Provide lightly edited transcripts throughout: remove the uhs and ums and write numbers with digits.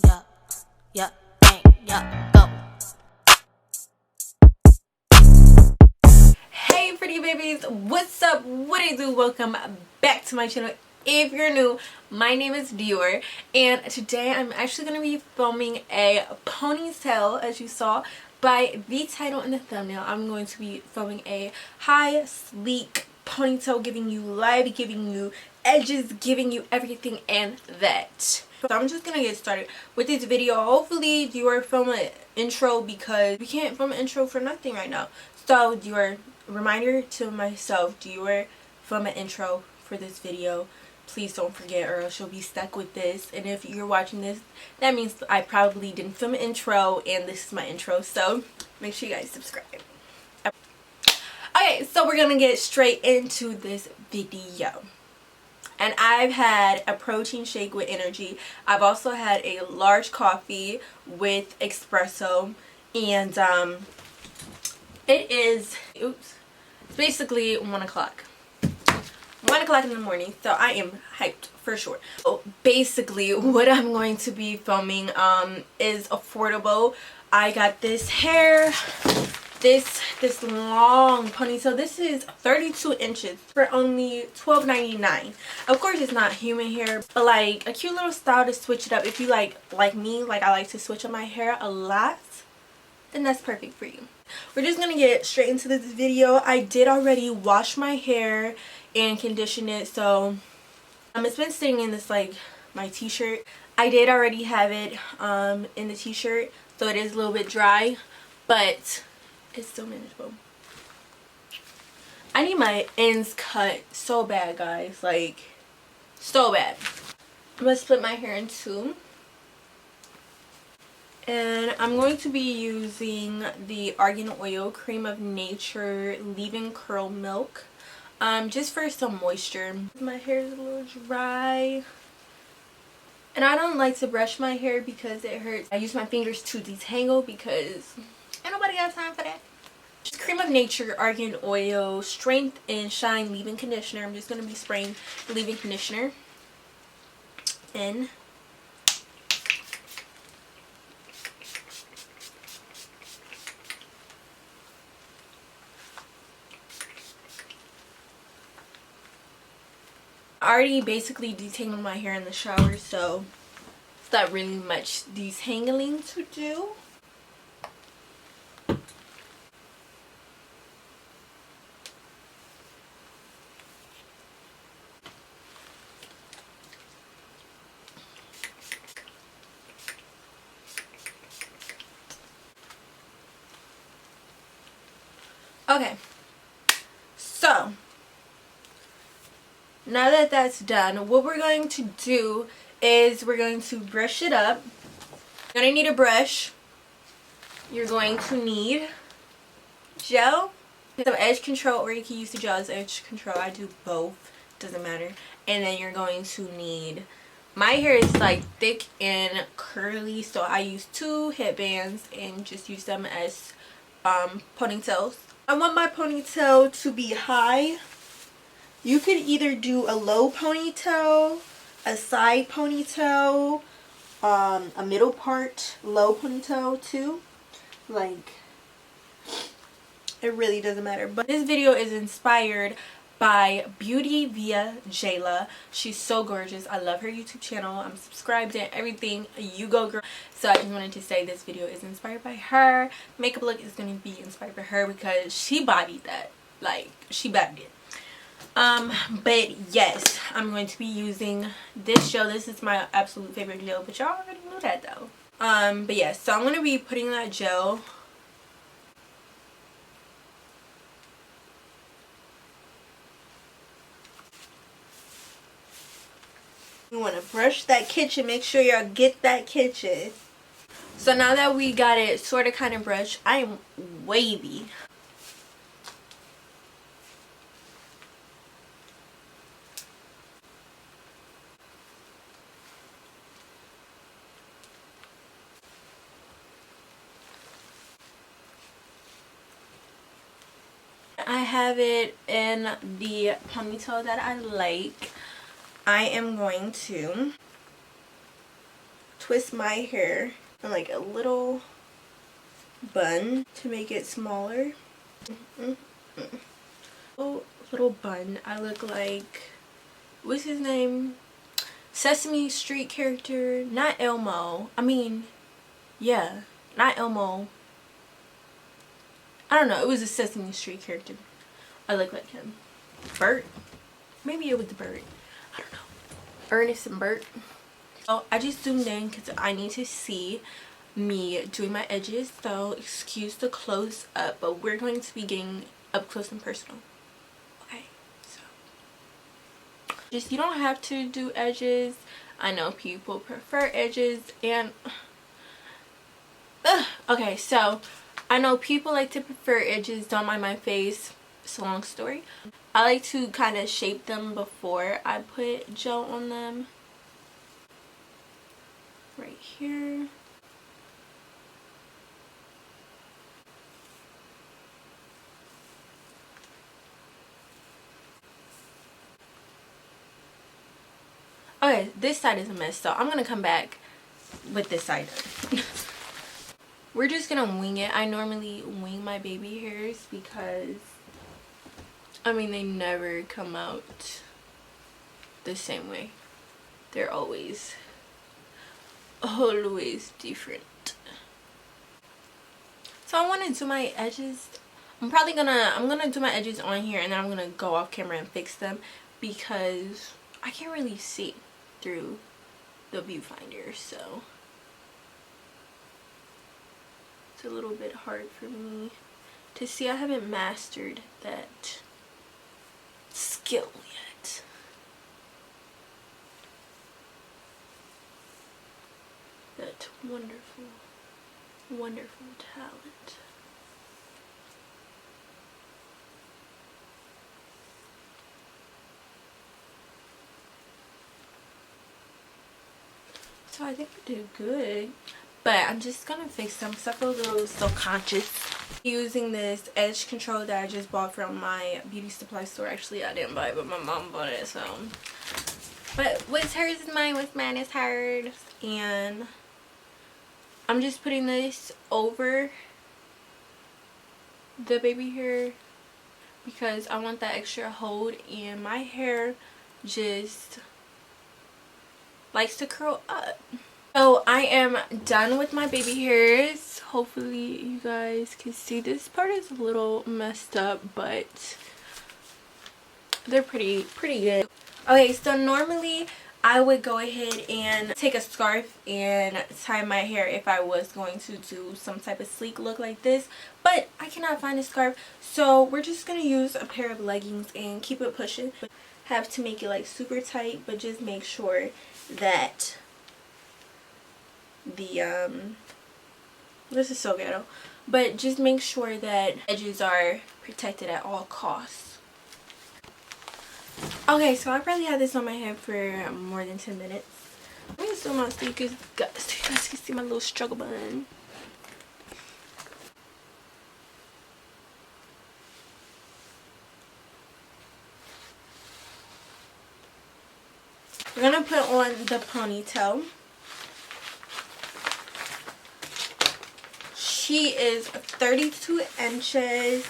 yeah, yeah, bang, yeah, go. Hey pretty babies, what's up? What do you do? Welcome back to my channel. If you're new, my name is Diva, and today I'm actually going to be filming a ponytail, as you saw by the title and the thumbnail. I'm going to be filming a high, sleek ponytail, giving you life, giving you edges, giving you everything and that. So I'm just gonna get started with this video. Hopefully you are filming an intro because we can't film an intro for nothing right now. So your reminder to myself, do you film an intro for this video? Please don't forget, or else you'll be stuck with this. And if you're watching this, that means I probably didn't film an intro, and this is my intro. So make sure you guys subscribe. Okay, so we're gonna get straight into this video. And I've had a protein shake with energy. I've also had a large coffee with espresso, and it is, it's basically 1 o'clock. 1 o'clock in the morning, so I am hyped for sure. So basically what I'm going to be filming is affordable. I got this hair, this long ponytail. This is 32 inches for only $12.99. Of course it's not human hair, but like a cute little style to switch it up. If you like me, like I like to switch up my hair a lot, then that's perfect for you. We're just gonna get straight into this video. I did already wash my hair and condition it, so it's been sitting in this, like, my t-shirt. I did already have it in the t-shirt, so it is a little bit dry, but it's still manageable. I need my ends cut so bad, guys, like so bad. I'm gonna split my hair in two, and I'm going to be using the Argan Oil Cream of Nature Leave-In Curl Milk, just for some moisture. My hair is a little dry, and I don't like to brush my hair because it hurts. I use my fingers to detangle because ain't nobody got time for that. Cream of Nature Argan Oil Strength and Shine Leave-In Conditioner. I'm just going to be spraying the leave-in conditioner in. I already basically detangled my hair in the shower, so it's not really much detangling to do. Okay, so now that that's done, what we're going to do is we're going to brush it up. You're going to need a brush. You're going to need gel, some edge control, or you can use the gel as edge control. I do both, doesn't matter. And then you're going to need, my hair is like thick and curly, so I use 2 headbands and just use them as ponytails. I want my ponytail to be high. You could either do a low ponytail, a side ponytail, a middle part low ponytail too. Like, it really doesn't matter. But this video is inspired by Beauty via Jayla. She's so gorgeous. I love her YouTube channel. I'm subscribed and everything. You go, girl. So I just wanted to say this video is inspired by her. Makeup look is going to be inspired by her because she bodied that. Like, she bodied it. But yes, I'm going to be using this gel. This is my absolute favorite gel, but y'all already knew that though. But yes, so I'm going to be putting that gel . You want to brush that kitchen. Make sure y'all get that kitchen. So now that we got it sort of kind of brushed, I am wavy. I have it in the ponytail that I like. I am going to twist my hair in like a little bun to make it smaller. Oh, little bun. I look like, what's his name? Sesame Street character. Not Elmo. I mean, yeah, not Elmo. I don't know. It was a Sesame Street character. I look like him. Bert? Maybe it was Bert. I don't know. Ernest and Bert. So I just zoomed in because I need to see me doing my edges. So excuse the close up, but we're going to be getting up close and personal. Okay, so just, you don't have to do edges. I know people prefer edges, and okay, so I know people like to prefer edges. Don't mind my face. It's a long story. I like to kind of shape them before I put gel on them. Right here. Okay, this side is a mess, so I'm gonna come back with this side. We're just gonna wing it. I normally wing my baby hairs because, I mean, they never come out the same way. They're always different. So I want to do my edges. I'm gonna do my edges on here, and then I'm gonna go off camera and fix them because I can't really see through the viewfinder, so it's a little bit hard for me to see. I haven't mastered that skill yet. That wonderful, wonderful talent. So I think I did good, but I'm just gonna fix them because I feel a little self-conscious. Using this edge control that I just bought from my beauty supply store. Actually, I didn't buy it, but my mom bought it, so. But what's hers is mine, what's mine is hers. And I'm just putting this over the baby hair because I want that extra hold, and my hair just likes to curl up. So I am done with my baby hairs. Hopefully you guys can see. This part is a little messed up, but they're pretty good. Okay, so normally I would go ahead and take a scarf and tie my hair if I was going to do some type of sleek look like this, but I cannot find a scarf, so we're just gonna use a pair of leggings and keep it pushing. Have to make it like super tight, but just make sure that the this is so ghetto, but just make sure that edges are protected at all costs. Okay, so I probably had this on my head for more than 10 minutes. Let me zoom out so you guys can see my little struggle bun. We're gonna put on the ponytail. She is 32 inches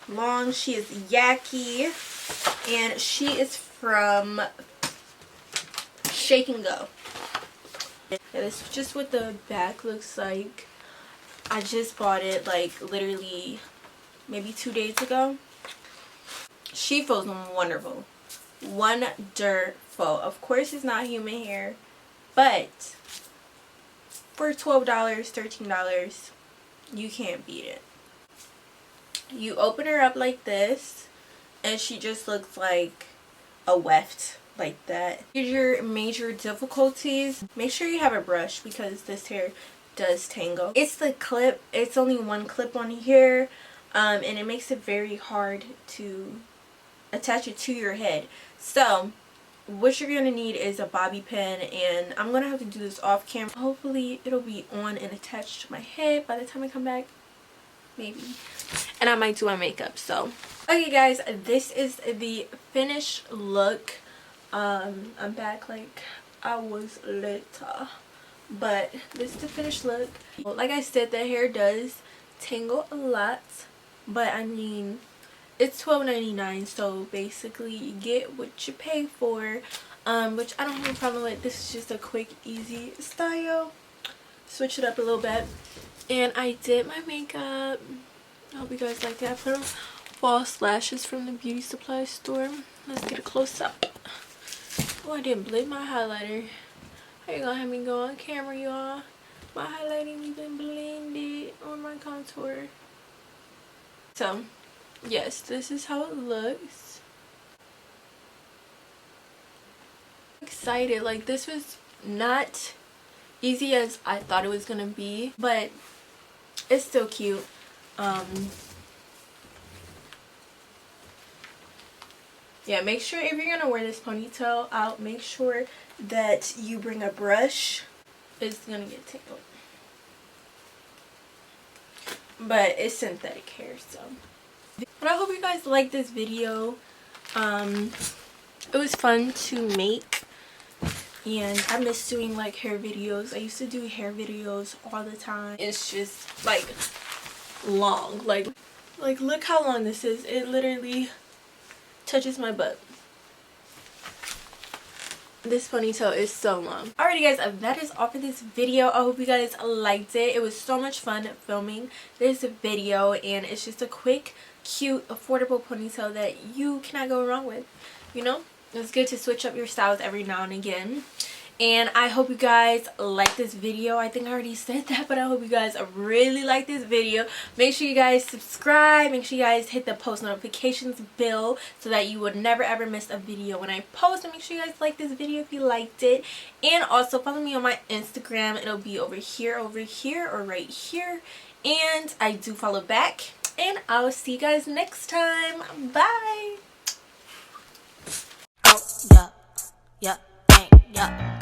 long. She is yaki, and she is from Shake and Go. And this is just what the back looks like. I just bought it like literally maybe 2 days ago. She feels wonderful. Wonderful. Of course it's not human hair, but for $12, $13, you can't beat it. You open her up like this, and she just looks like a weft like that. Here's your major difficulties. Make sure you have a brush because this hair does tangle. It's the clip. It's only one clip on here, and it makes it very hard to attach it to your head. So what you're gonna need is a bobby pin, and I'm gonna have to do this off camera. Hopefully it'll be on and attached to my head by the time I come back, maybe, and I might do my makeup. So okay guys, this is the finished look. I'm back like I was later, but this is the finished look. Like I said, the hair does tangle a lot, but I mean, it's $12.99, so basically you get what you pay for, which I don't have a problem with. This is just a quick, easy style. Switch it up a little bit. And I did my makeup. I hope you guys liked it. I put on false lashes from the beauty supply store. Let's get a close up. Oh, I didn't blend my highlighter. How you gonna have me go on camera, y'all? My highlighting even blended on my contour. So, yes, this is how it looks. I'm excited. Like, this was not easy as I thought it was gonna be, but it's still cute. Yeah, make sure if you're gonna wear this ponytail out, make sure that you bring a brush. It's gonna get tangled, but it's synthetic hair, so. But I hope you guys liked this video. It was fun to make, and I miss doing like hair videos. I used to do hair videos all the time. It's just like long, like look how long this is. It literally touches my butt. This ponytail is so long. Alrighty guys, that is all for this video. I hope you guys liked it. It was so much fun filming this video, and it's just a quick, cute, affordable ponytail that you cannot go wrong with. You know, it's good to switch up your styles every now and again. And I hope you guys like this video. I think I already said that, but I hope you guys really like this video. Make sure you guys subscribe. Make sure you guys hit the post notifications bell so that you would never ever miss a video when I post. And make sure you guys like this video if you liked it. And also follow me on my Instagram. It'll be over here, or right here. And I do follow back. And I'll see you guys next time. Bye. Oh, yeah, yeah, yeah.